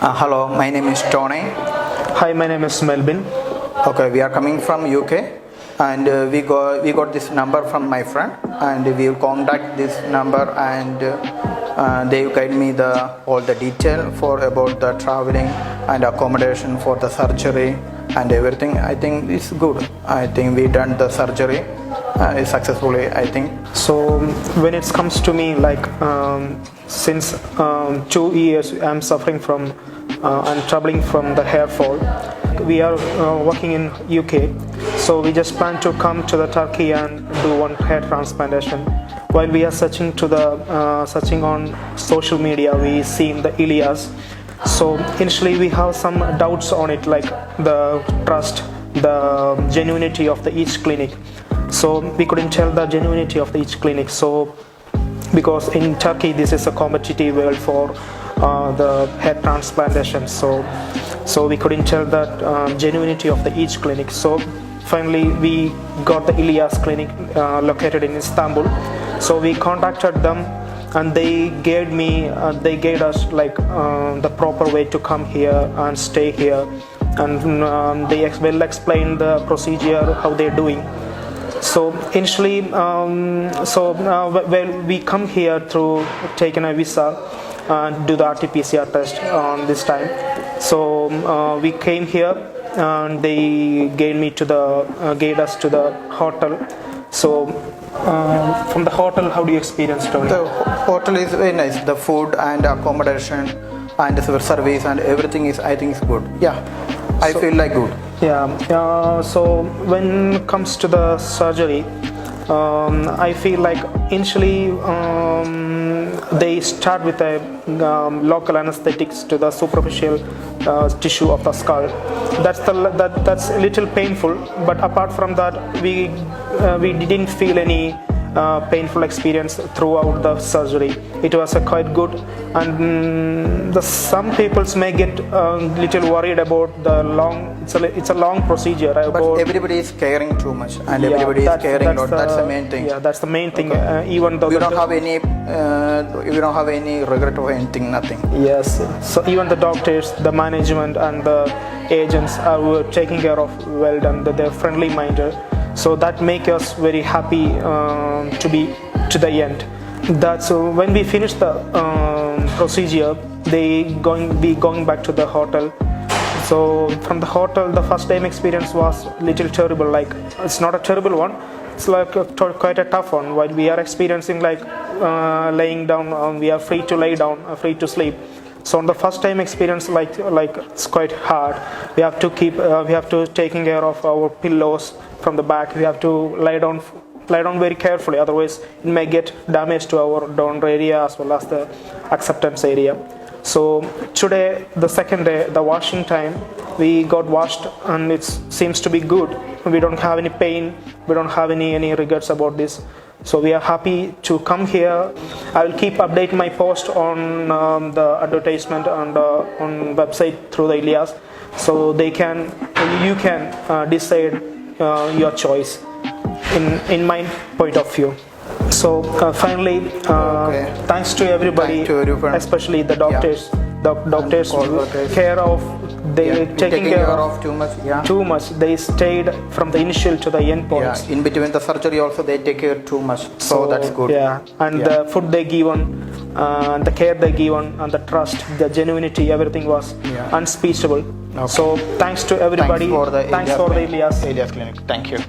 Hello, my name is Tony. Hi, my name is Melvin. Okay, we are coming from UK, and we got this number from my friend, and we will contact this number, and they will guide me all the detail about the traveling and accommodation for the surgery and everything. I think it's good. I think we done the surgery successfully, I think. So when it comes to me, since 2 years I'm suffering from and troubling from the hair fall. We are working in UK, so we just plan to come to the Turkey and do one hair transplantation. While we are searching on social media, we seen the Ilyas. So initially we have some doubts on it, like the trust, the genuinity of each clinic. So we couldn't tell the genuinity of each clinic. So because in Turkey this is a competitive world for the hair transplantation, so we couldn't tell the genuinity of each clinic. So finally we got the İlyas clinic located in Istanbul. So we contacted them, and they gave us the proper way to come here and stay here, and they well explained the procedure, how they're doing. So initially, we come here through taking a visa and do the RT-PCR test on this time. So we came here, and they gave us to the hotel. So from the hotel, how do you experience Tony? The hotel is very nice. The food and accommodation and the service and everything I think is good. Yeah, I feel like good. Yeah. So when it comes to the surgery, I feel like initially they start with a local anesthetics to the superficial tissue of the skull. That's a little painful, but apart from that, we didn't feel any painful experience throughout the surgery. It was quite good, and some people may get a little worried about the long. It's a long procedure. But everybody is caring too much, and everybody is caring a lot. That's the main thing. Yeah, that's the main thing. Okay. Even though we don't have any regret or anything, nothing. Yes. So even the doctors, the management, and the agents are taking care of well done. They're friendly minded. So that makes us very happy to be to the end. That's when we finish the procedure, they be going back to the hotel. So from the hotel, the first time experience was little terrible. Like, it's not a terrible one. It's like quite a tough one. While we are experiencing laying down, we are free to lay down, free to sleep. So on the first time experience, like it's quite hard. We have to taking care of our pillows from the back. We have to lie down very carefully, otherwise it may get damage to our down area as well as the acceptance area. So today, the second day, the washing time, we got washed, and it seems to be good. We don't have any pain, we don't have any regrets about this. So we are happy to come here. I will keep updating my post on the advertisement and on website through the İlyas, so you can decide your choice in my point of view. So finally, thanks to everybody, especially the doctors. Yeah. The doctors care of. They taking care of too much. Yeah. Too much. They stayed from the initial to the end points. Yeah. In between the surgery also they take care too much. So that's good. Yeah. And the food they given, the care they given, and the trust, the genuinity, everything was unspeakable. Okay. So thanks to everybody. Thanks for the Ìlyas Ilyas clinic. Thank you.